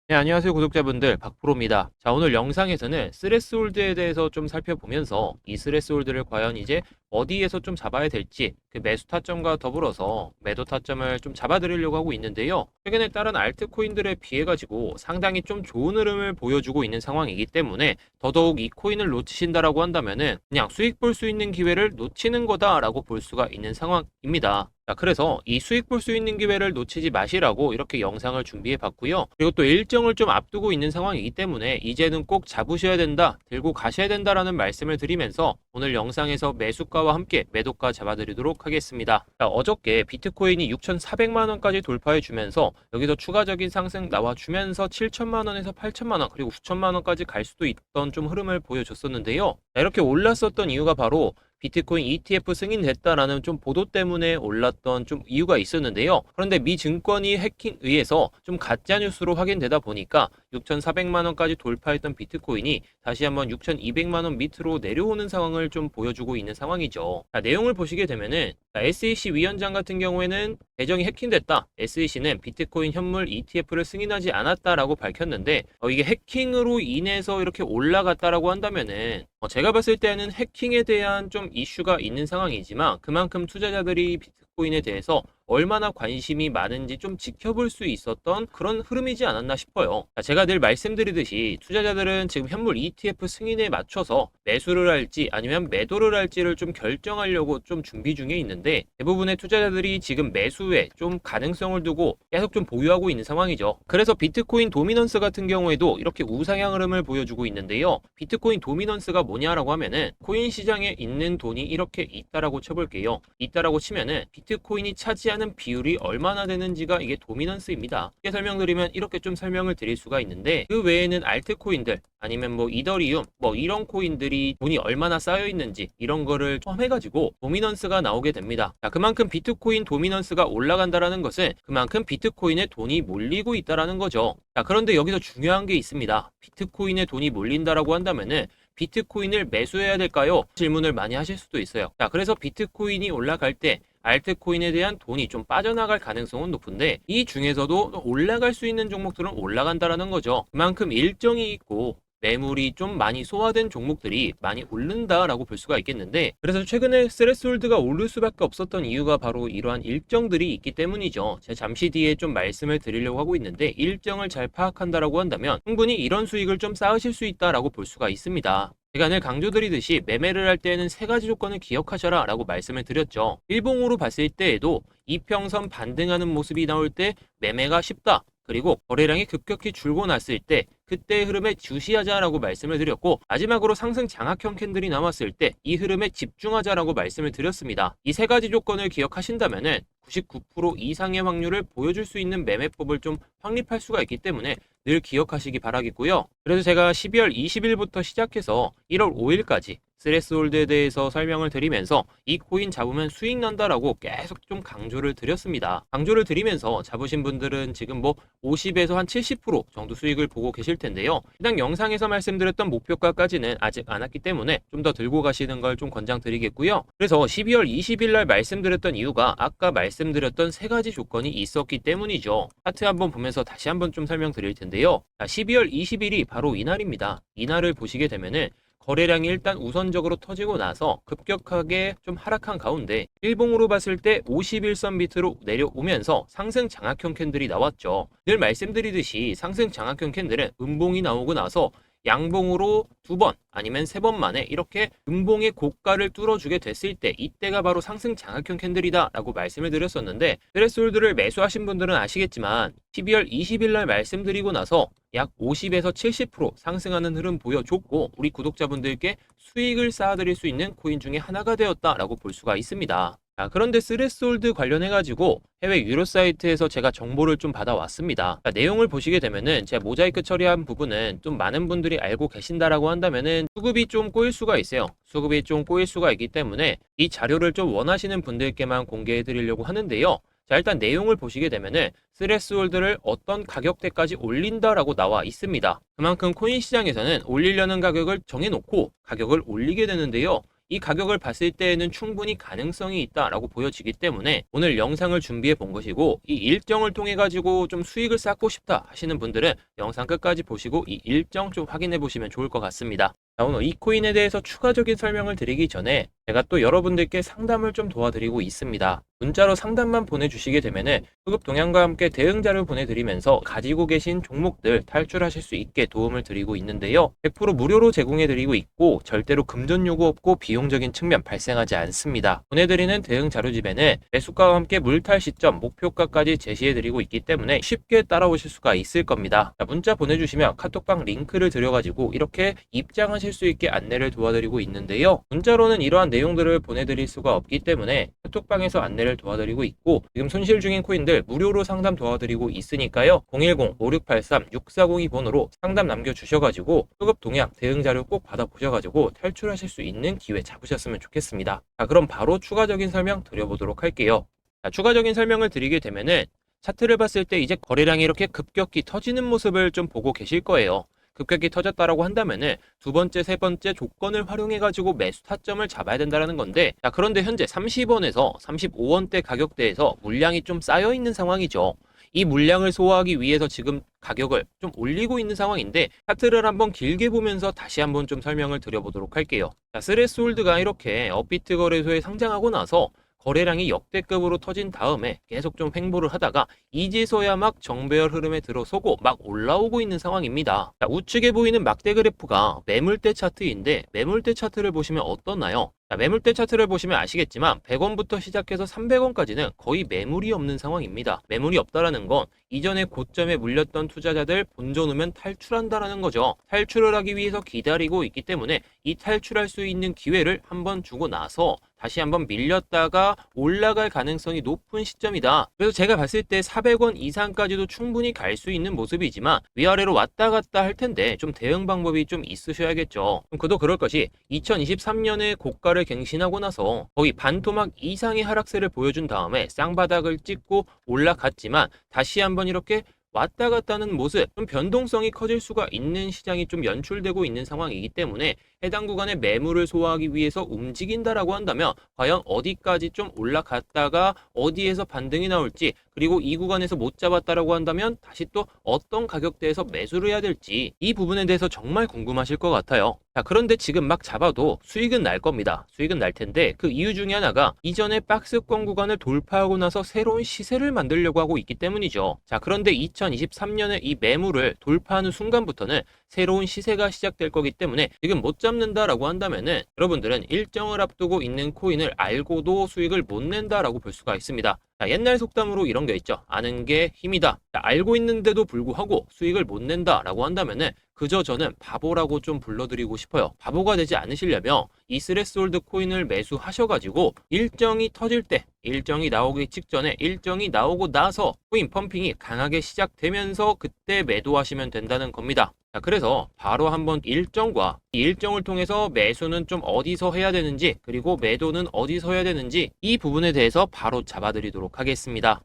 네, 안녕하세요 구독자분들, 박프로입니다. 자, 오늘 영상에서는 스레스홀드에 대해서 좀 살펴보면서 이 스레스홀드를 과연 이제 어디에서 좀 잡아야 될지, 그 매수 타점과 더불어서 매도 타점을 좀 잡아드리려고 하고 있는데요. 최근에 다른 알트코인들에 비해 가지고 상당히 좀 좋은 흐름을 보여주고 있는 상황이기 때문에 더더욱 이 코인을 놓치신다라고 한다면은 그냥 수익 볼 수 있는 기회를 놓치는 거다라고 볼 수가 있는 상황입니다. 자, 그래서 이 수익 볼 수 있는 기회를 놓치지 마시라고 이렇게 영상을 준비해 봤고요. 그리고 또 일정을 좀 앞두고 있는 상황이기 때문에 이제는 꼭 잡으셔야 된다, 들고 가셔야 된다라는 말씀을 드리면서 오늘 영상에서 매수가와 함께 매도가 잡아드리도록 하겠습니다. 자, 어저께 비트코인이 6,400만 원까지 돌파해 주면서 여기서 추가적인 상승 나와주면서 7천만 원에서 8천만 원 그리고 9천만 원까지 갈 수도 있던 좀 흐름을 보여줬었는데요. 자, 이렇게 올랐었던 이유가 바로 비트코인 ETF 승인됐다라는 좀 보도 때문에 올랐던 좀 이유가 있었는데요. 그런데 미 증권이 해킹 의해서 좀 가짜 뉴스로 확인되다 보니까 6,400만 원까지 돌파했던 비트코인이 다시 한번 6,200만 원 밑으로 내려오는 상황을 좀 보여주고 있는 상황이죠. 자, 내용을 보시게 되면은 SEC 위원장 같은 경우에는 계정이 해킹됐다. SEC는 비트코인 현물 ETF를 승인하지 않았다라고 밝혔는데 이게 해킹으로 인해서 이렇게 올라갔다라고 한다면은 제가 봤을 때는 해킹에 대한 좀 이슈가 있는 상황이지만 그만큼 투자자들이 비트코인에 대해서 얼마나 관심이 많은지 좀 지켜볼 수 있었던 그런 흐름이지 않았나 싶어요. 제가 늘 말씀드리듯이 투자자들은 지금 현물 ETF 승인에 맞춰서 매수를 할지 아니면 매도를 할지를 좀 결정하려고 좀 준비 중에 있는데 대부분의 투자자들이 지금 매수에 좀 가능성을 두고 계속 좀 보유하고 있는 상황이죠. 그래서 비트코인 도미넌스 같은 경우에도 이렇게 우상향 흐름을 보여주고 있는데요. 비트코인 도미넌스가 뭐냐라고 하면은 코인 시장에 있는 돈이 이렇게 있다라고 쳐볼게요. 있다라고 치면은 비트코인이 차지하는 비율이 얼마나 되는지가 이게 도미넌스입니다. 쉽게 설명드리면 이렇게 좀 설명을 드릴 수가 있는데 그 외에는 알트코인들 아니면 뭐 이더리움 뭐 이런 코인들이 돈이 얼마나 쌓여 있는지 이런 거를 포함해가지고 도미넌스가 나오게 됩니다. 자, 그만큼 비트코인 도미넌스가 올라간다라는 것은 그만큼 비트코인에 돈이 몰리고 있다라는 거죠. 자, 그런데 여기서 중요한 게 있습니다. 비트코인에 돈이 몰린다라고 한다면은 비트코인을 매수해야 될까요? 질문을 많이 하실 수도 있어요. 자, 그래서 비트코인이 올라갈 때 알트코인에 대한 돈이 좀 빠져나갈 가능성은 높은데 이 중에서도 올라갈 수 있는 종목들은 올라간다라는 거죠. 그만큼 일정이 있고 매물이 좀 많이 소화된 종목들이 많이 오른다라고 볼 수가 있겠는데 그래서 최근에 스레스홀드가 오를 수밖에 없었던 이유가 바로 이러한 일정들이 있기 때문이죠. 제가 잠시 뒤에 좀 말씀을 드리려고 하고 있는데 일정을 잘 파악한다라고 한다면 충분히 이런 수익을 좀 쌓으실 수 있다라고 볼 수가 있습니다. 제가 늘 강조드리듯이 매매를 할 때는 세 가지 조건을 기억하셔라 라고 말씀을 드렸죠. 일봉으로 봤을 때에도 이평선 반등하는 모습이 나올 때 매매가 쉽다. 그리고 거래량이 급격히 줄고 났을 때 그때의 흐름에 주시하자라고 말씀을 드렸고 마지막으로 상승 장악형 캔들이 나왔을 때 이 흐름에 집중하자라고 말씀을 드렸습니다. 이 세 가지 조건을 기억하신다면은 99% 이상의 확률을 보여줄 수 있는 매매법을 좀 확립할 수가 있기 때문에 늘 기억하시기 바라겠고요. 그래서 제가 12월 20일부터 시작해서 1월 5일까지 스레스홀드에 대해서 설명을 드리면서 이 코인 잡으면 수익 난다라고 계속 좀 강조를 드렸습니다. 강조를 드리면서 잡으신 분들은 지금 뭐 50에서 한 70% 정도 수익을 보고 계실 텐데요. 해당 영상에서 말씀드렸던 목표가까지는 아직 안 왔기 때문에 좀 더 들고 가시는 걸 좀 권장드리겠고요. 그래서 12월 20일 날 말씀드렸던 이유가 아까 말씀드렸던 세 가지 조건이 있었기 때문이죠. 차트 한번 보면서 다시 한번 좀 설명드릴 텐데요. 12월 20일이 바로 이날입니다. 이날을 보시게 되면은 거래량이 일단 우선적으로 터지고 나서 급격하게 좀 하락한 가운데 일봉으로 봤을 때 51선 밑으로 내려오면서 상승 장악형 캔들이 나왔죠. 늘 말씀드리듯이 상승 장악형 캔들은 음봉이 나오고 나서 양봉으로 두 번 아니면 세 번 만에 이렇게 음봉의 고가를 뚫어주게 됐을 때 이때가 바로 상승 장악형 캔들이다 라고 말씀을 드렸었는데 스레스홀드를 매수하신 분들은 아시겠지만 12월 20일 날 말씀드리고 나서 약 50에서 70% 상승하는 흐름 보여줬고 우리 구독자분들께 수익을 쌓아드릴 수 있는 코인 중에 하나가 되었다라고 볼 수가 있습니다. 자, 그런데 스레스홀드 관련해가지고 해외 유료 사이트에서 제가 정보를 좀 받아왔습니다. 자, 내용을 보시게 되면은 제가 모자이크 처리한 부분은 좀 많은 분들이 알고 계신다라고 한다면은 수급이 좀 꼬일 수가 있어요. 수급이 좀 꼬일 수가 있기 때문에 이 자료를 좀 원하시는 분들께만 공개해 드리려고 하는데요. 자, 일단 내용을 보시게 되면은 스레스홀드를 어떤 가격대까지 올린다라고 나와 있습니다. 그만큼 코인 시장에서는 올리려는 가격을 정해놓고 가격을 올리게 되는데요. 이 가격을 봤을 때에는 충분히 가능성이 있다라고 보여지기 때문에 오늘 영상을 준비해 본 것이고, 이 일정을 통해 가지고 좀 수익을 쌓고 싶다 하시는 분들은 영상 끝까지 보시고 이 일정 좀 확인해 보시면 좋을 것 같습니다. 자, 오늘 이 코인에 대해서 추가적인 설명을 드리기 전에 제가 또 여러분들께 상담을 좀 도와드리고 있습니다. 문자로 상담만 보내주시게 되면은 수급 동향과 함께 대응 자료 보내드리면서 가지고 계신 종목들 탈출하실 수 있게 도움을 드리고 있는데요. 100% 무료로 제공해드리고 있고 절대로 금전 요구 없고 비용적인 측면 발생하지 않습니다. 보내드리는 대응 자료집에는 매수가와 함께 물탈 시점, 목표가까지 제시해드리고 있기 때문에 쉽게 따라오실 수가 있을 겁니다. 자, 문자 보내주시면 카톡방 링크를 드려가지고 이렇게 입장하실 수 있게 안내를 도와드리고 있는데요. 문자로는 이러한 내용들을 보내드릴 수가 없기 때문에 카톡방에서 안내를 도와드리고 있고, 지금 손실 중인 코인들 무료로 상담 도와드리고 있으니까요. 010-5683-6402 번호로 상담 남겨주셔가지고 수급 동향 대응 자료 꼭 받아보셔가지고 탈출하실 수 있는 기회 잡으셨으면 좋겠습니다. 자, 그럼 바로 추가적인 설명 드려보도록 할게요. 자, 추가적인 설명을 드리게 되면은 차트를 봤을 때 이제 거래량이 이렇게 급격히 터지는 모습을 좀 보고 계실 거예요. 급격히 터졌다라고 한다면은 두 번째, 세 번째 조건을 활용해 가지고 매수 타점을 잡아야 된다라는 건데, 자, 그런데 현재 30원에서 35원대 가격대에서 물량이 좀 쌓여 있는 상황이죠. 이 물량을 소화하기 위해서 지금 가격을 좀 올리고 있는 상황인데, 차트를 한번 길게 보면서 다시 한번 좀 설명을 드려보도록 할게요. 자, 스레스홀드가 이렇게 업비트 거래소에 상장하고 나서 거래량이 역대급으로 터진 다음에 계속 좀 횡보를 하다가 이제서야 막 정배열 흐름에 들어서고 막 올라오고 있는 상황입니다. 자, 우측에 보이는 막대 그래프가 매물대 차트인데, 매물대 차트를 보시면 어떻나요? 자, 매물대 차트를 보시면 아시겠지만 100원부터 시작해서 300원까지는 거의 매물이 없는 상황입니다. 매물이 없다라는 건 이전에 고점에 물렸던 투자자들 본전 오면 탈출한다라는 거죠. 탈출을 하기 위해서 기다리고 있기 때문에 이 탈출할 수 있는 기회를 한번 주고 나서 다시 한번 밀렸다가 올라갈 가능성이 높은 시점이다. 그래서 제가 봤을 때 400원 이상까지도 충분히 갈 수 있는 모습이지만 위아래로 왔다 갔다 할 텐데 좀 대응 방법이 좀 있으셔야겠죠. 그도 그럴 것이 2023년에 고가를 갱신하고 나서 거의 반토막 이상의 하락세를 보여준 다음에 쌍바닥을 찍고 올라갔지만 다시 한번 이렇게 왔다 갔다 하는 모습, 좀 변동성이 커질 수가 있는 시장이 좀 연출되고 있는 상황이기 때문에 해당 구간의 매물을 소화하기 위해서 움직인다라고 한다면 과연 어디까지 좀 올라갔다가 어디에서 반등이 나올지, 그리고 이 구간에서 못 잡았다라고 한다면 다시 또 어떤 가격대에서 매수를 해야 될지, 이 부분에 대해서 정말 궁금하실 것 같아요. 자, 그런데 지금 막 잡아도 수익은 날 겁니다. 수익은 날 텐데 그 이유 중에 하나가 이전에 박스권 구간을 돌파하고 나서 새로운 시세를 만들려고 하고 있기 때문이죠. 자, 그런데 2023년에 이 매물을 돌파하는 순간부터는 새로운 시세가 시작될 거기 때문에 지금 못 잡는다라고 한다면은 여러분들은 일정을 앞두고 있는 코인을 알고도 수익을 못 낸다라고 볼 수가 있습니다. 자, 옛날 속담으로 이런 게 있죠. 아는 게 힘이다. 자, 알고 있는데도 불구하고 수익을 못 낸다라고 한다면은 그저 저는 바보라고 좀 불러드리고 싶어요. 바보가 되지 않으시려면 이 스레스홀드 코인을 매수하셔가지고 일정이 터질 때, 일정이 나오기 직전에, 일정이 나오고 나서 코인 펌핑이 강하게 시작되면서 그때 매도하시면 된다는 겁니다. 자, 그래서 바로 한번 일정과 이 일정을 통해서 매수는 좀 어디서 해야 되는지, 그리고 매도는 어디서 해야 되는지, 이 부분에 대해서 바로 잡아드리도록 하겠습니다.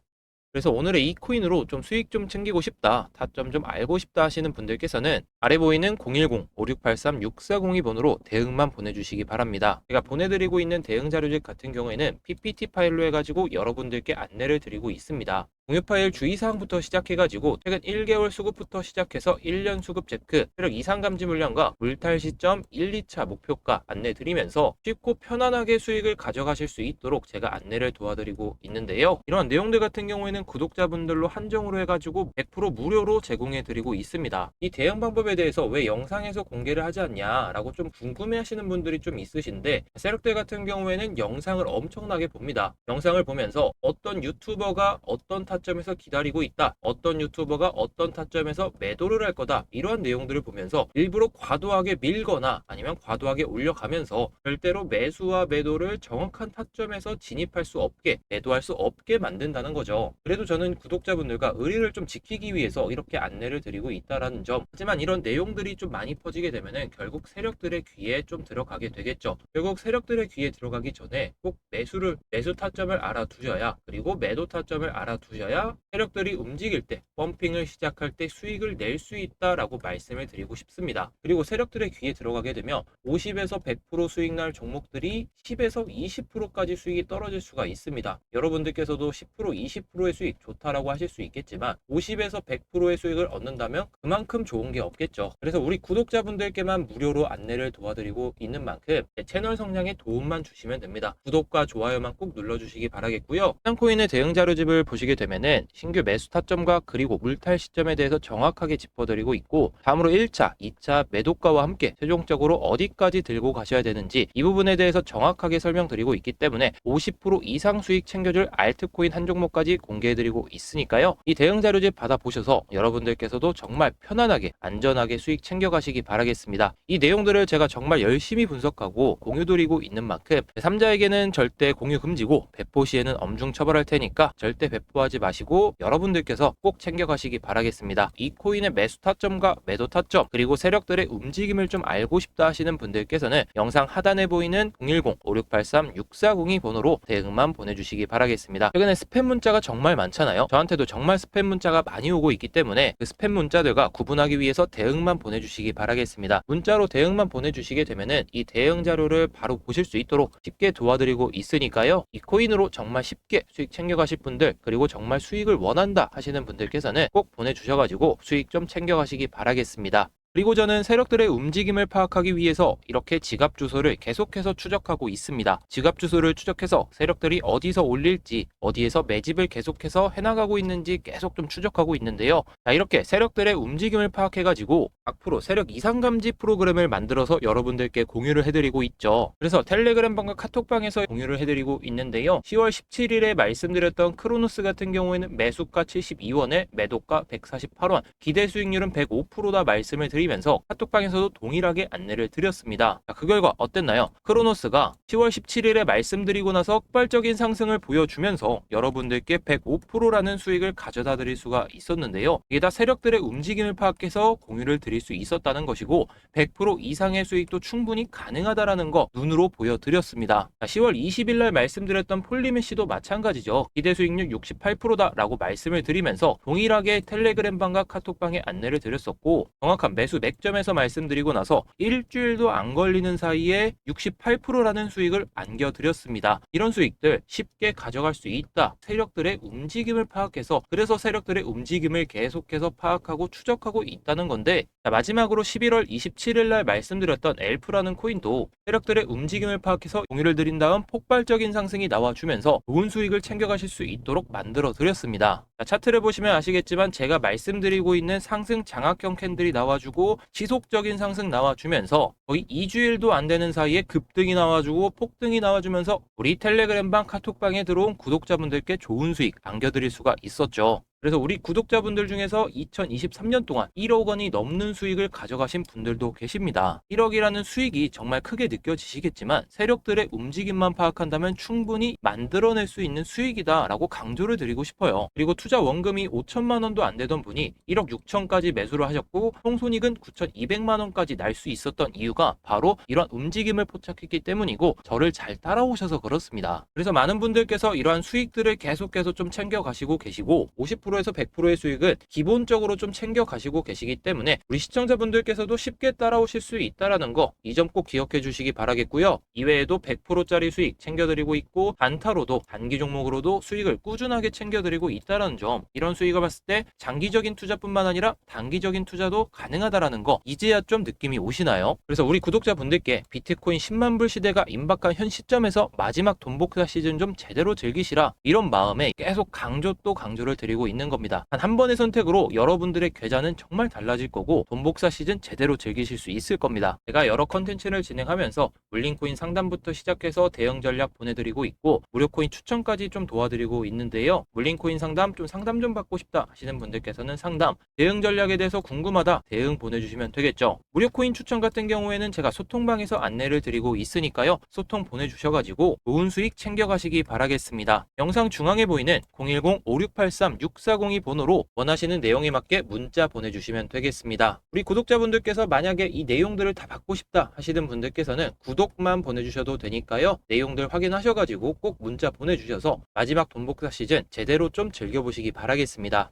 그래서 오늘의 이 코인으로 좀 수익 좀 챙기고 싶다, 타점 좀 알고 싶다 하시는 분들께서는 아래 보이는 010-5683-6402 번호로 대응만 보내주시기 바랍니다. 제가 보내드리고 있는 대응 자료집 같은 경우에는 PPT 파일로 해가지고 여러분들께 안내를 드리고 있습니다. 공유 파일 주의사항부터 시작해가지고 최근 1개월 수급부터 시작해서 1년 수급 체크, 세력 이상 감지 물량과 물탈 시점, 1, 2차 목표가 안내 드리면서 쉽고 편안하게 수익을 가져가실 수 있도록 제가 안내를 도와드리고 있는데요. 이러한 내용들 같은 경우에는 구독자분들로 한정으로 해가지고 100% 무료로 제공해 드리고 있습니다. 이 대응 방법에 대해서 왜 영상에서 공개를 하지 않냐라고 좀 궁금해 하시는 분들이 좀 있으신데, 세력들 같은 경우에는 영상을 엄청나게 봅니다. 영상을 보면서 어떤 유튜버가 어떤 타점에서 기다리고 있다, 어떤 유튜버가 어떤 타점에서 매도를 할 거다, 이러한 내용들을 보면서 일부러 과도하게 밀거나 아니면 과도하게 올려가면서 절대로 매수와 매도를 정확한 타점에서 진입할 수 없게, 매도할 수 없게 만든다는 거죠. 그래도 저는 구독자분들과 의리를 좀 지키기 위해서 이렇게 안내를 드리고 있다라는 점. 하지만 이런 내용들이 좀 많이 퍼지게 되면은 결국 세력들의 귀에 좀 들어가게 되겠죠. 결국 세력들의 귀에 들어가기 전에 꼭 매수 타점을 알아두셔야, 그리고 매도 타점을 알아두셔야 보내주셔야 세력들이 움직일 때, 펌핑을 시작할 때 수익을 낼 수 있다라고 말씀을 드리고 싶습니다. 그리고 세력들의 귀에 들어가게 되면 50에서 100% 수익 날 종목들이 10에서 20%까지 수익이 떨어질 수가 있습니다. 여러분들께서도 10%, 20%의 수익 좋다라고 하실 수 있겠지만 50에서 100%의 수익을 얻는다면 그만큼 좋은 게 없겠죠. 그래서 우리 구독자분들께만 무료로 안내를 도와드리고 있는 만큼 채널 성장에 도움만 주시면 됩니다. 구독과 좋아요만 꼭 눌러주시기 바라겠고요. 해당코인의 대응 자료집을 보시게 되면은 신규 매수 타점과 그리고 물탈 시점에 대해서 정확하게 짚어드리고 있고, 다음으로 1차, 2차 매도가와 함께 최종적으로 어디까지 들고 가셔야 되는지 이 부분에 대해서 정확하게 설명드리고 있기 때문에 50% 이상 수익 챙겨줄 알트코인 한 종목까지 공개해드리고 있으니까요. 이 대응 자료집 받아보셔서 여러분들께서도 정말 편안하게 안전하게 수익 챙겨가시기 바라겠습니다. 이 내용들을 제가 정말 열심히 분석하고 공유드리고 있는 만큼 제3자에게는 절대 공유 금지고 배포 시에는 엄중 처벌할 테니까 절대 배포하지 마시고 여러분들께서 꼭 챙겨가시기 바라겠습니다. 이 코인의 매수 타점과 매도 타점 그리고 세력들의 움직임을 좀 알고 싶다 하시는 분들께서는 영상 하단에 보이는 010-5683-6402 번호로 대응만 보내주시기 바라겠습니다. 최근에 스팸 문자가 정말 많잖아요. 저한테도 정말 스팸 문자가 많이 오고 있기 때문에 그 스팸 문자들과 구분하기 위해서 대응만 보내주시기 바라겠습니다. 문자로 대응만 보내주시게 되면은 이 대응 자료를 바로 보실 수 있도록 쉽게 도와드리고 있으니까요. 이 코인으로 정말 쉽게 수익 챙겨가실 분들 그리고 정말 수익을 원한다 하시는 분들께서는 꼭 보내주셔가지고 수익 좀 챙겨가시기 바라겠습니다. 그리고 저는 세력들의 움직임을 파악하기 위해서 이렇게 지갑 주소를 계속해서 추적하고 있습니다. 지갑 주소를 추적해서 세력들이 어디서 올릴지, 어디에서 매집을 계속해서 해나가고 있는지 계속 좀 추적하고 있는데요. 자, 이렇게 세력들의 움직임을 파악해가지고 앞으로 세력 이상 감지 프로그램을 만들어서 여러분들께 공유를 해드리고 있죠. 그래서 텔레그램방과 카톡방에서 공유를 해드리고 있는데요. 10월 17일에 말씀드렸던 크로노스 같은 경우에는 매수가 72원에 매도가 148원, 기대 수익률은 105%다 말씀을 드리면서 카톡방에서도 동일하게 안내를 드렸습니다. 자, 그 결과 어땠나요? 크로노스가 10월 17일에 말씀드리고 나서 폭발적인 상승을 보여주면서 여러분들께 105%라는 수익을 가져다 드릴 수가 있었는데요. 이게 다 세력들의 움직임을 파악해서 공유를 드릴 수 있었다는 것이고 100% 이상의 수익도 충분히 가능하다라는 거 눈으로 보여드렸습니다. 자, 10월 20일 날 말씀드렸던 폴리메시도 마찬가지죠. 기대 수익률 68%다 라고 말씀을 드리면서 동일하게 텔레그램방과 카톡방에 안내를 드렸었고, 정확한 매수 맥점에서 말씀드리고 나서 일주일도 안 걸리는 사이에 68%라는 수익을 안겨드렸습니다. 이런 수익들 쉽게 가져갈 수 있다. 세력들의 움직임을 파악해서, 그래서 세력들의 움직임을 계속해서 파악하고 추적하고 있다는 건데, 자, 마지막으로 11월 27일 날 말씀드렸던 엘프라는 코인도 세력들의 움직임을 파악해서 공유를 드린 다음 폭발적인 상승이 나와주면서 좋은 수익을 챙겨가실 수 있도록 만들어 드렸습니다. 자, 차트를 보시면 아시겠지만 제가 말씀드리고 있는 상승 장악형 캔들이 나와주고 지속적인 상승 나와주면서 거의 2주일도 안 되는 사이에 급등이 나와주고 폭등이 나와주면서 우리 텔레그램방 카톡방에 들어온 구독자분들께 좋은 수익 안겨드릴 수가 있었죠. 그래서 우리 구독자분들 중에서 2023년 동안 1억 원이 넘는 수익을 가져가신 분들도 계십니다. 1억이라는 수익이 정말 크게 느껴지시겠지만 세력들의 움직임만 파악한다면 충분히 만들어낼 수 있는 수익이다 라고 강조를 드리고 싶어요. 그리고 투자 원금이 5천만 원도 안 되던 분이 1억 6천까지 매수를 하셨고 총손익은 9,200만 원까지 날 수 있었던 이유가 바로 이런 움직임을 포착했기 때문이고 저를 잘 따라오셔서 그렇습니다. 그래서 많은 분들께서 이러한 수익들을 계속해서 좀 챙겨가시고 계시고 50%에서 100%의 수익은 기본적으로 좀 챙겨 가시고 계시기 때문에 우리 시청자분들께서도 쉽게 따라오실 수 있다라는 거 이 점 꼭 기억해 주시기 바라겠고요. 이외에도 100%짜리 수익 챙겨드리고 있고 단타로도 단기 종목으로도 수익을 꾸준하게 챙겨드리고 있다는 점, 이런 수익을 봤을 때 장기적인 투자뿐만 아니라 단기적인 투자도 가능하다라는 거 이제야 좀 느낌이 오시나요? 그래서 우리 구독자분들께 비트코인 10만 불 시대가 임박한 현 시점에서 마지막 돈 복사 시즌 좀 제대로 즐기시라, 이런 마음에 계속 강조 또 강조를 드리고 있는 겁니다. 한 번의 선택으로 여러분들의 계좌는 정말 달라질 거고 돈 복사 시즌 제대로 즐기실 수 있을 겁니다. 제가 여러 컨텐츠를 진행하면서 물린코인 상담부터 시작해서 대응 전략 보내드리고 있고 무료 코인 추천까지 좀 도와드리고 있는데요. 물린코인 상담 좀 받고 싶다 하시는 분들께서는 상담, 대응 전략에 대해서 궁금하다 대응 보내주시면 되겠죠. 무료 코인 추천 같은 경우에는 제가 소통방에서 안내를 드리고 있으니까요. 소통 보내주셔가지고 좋은 수익 챙겨가시기 바라겠습니다. 영상 중앙에 보이는 010-5683-64 6402 번호로 원하시는 내용에 맞게 문자 보내주시면 되겠습니다. 우리 구독자분들께서 만약에 이 내용들을 다 받고 싶다 하시는 분들께서는 구독만 보내주셔도 되니까요. 내용들 확인하셔가지고 꼭 문자 보내주셔서 마지막 돈복사 시즌 제대로 좀 즐겨보시기 바라겠습니다.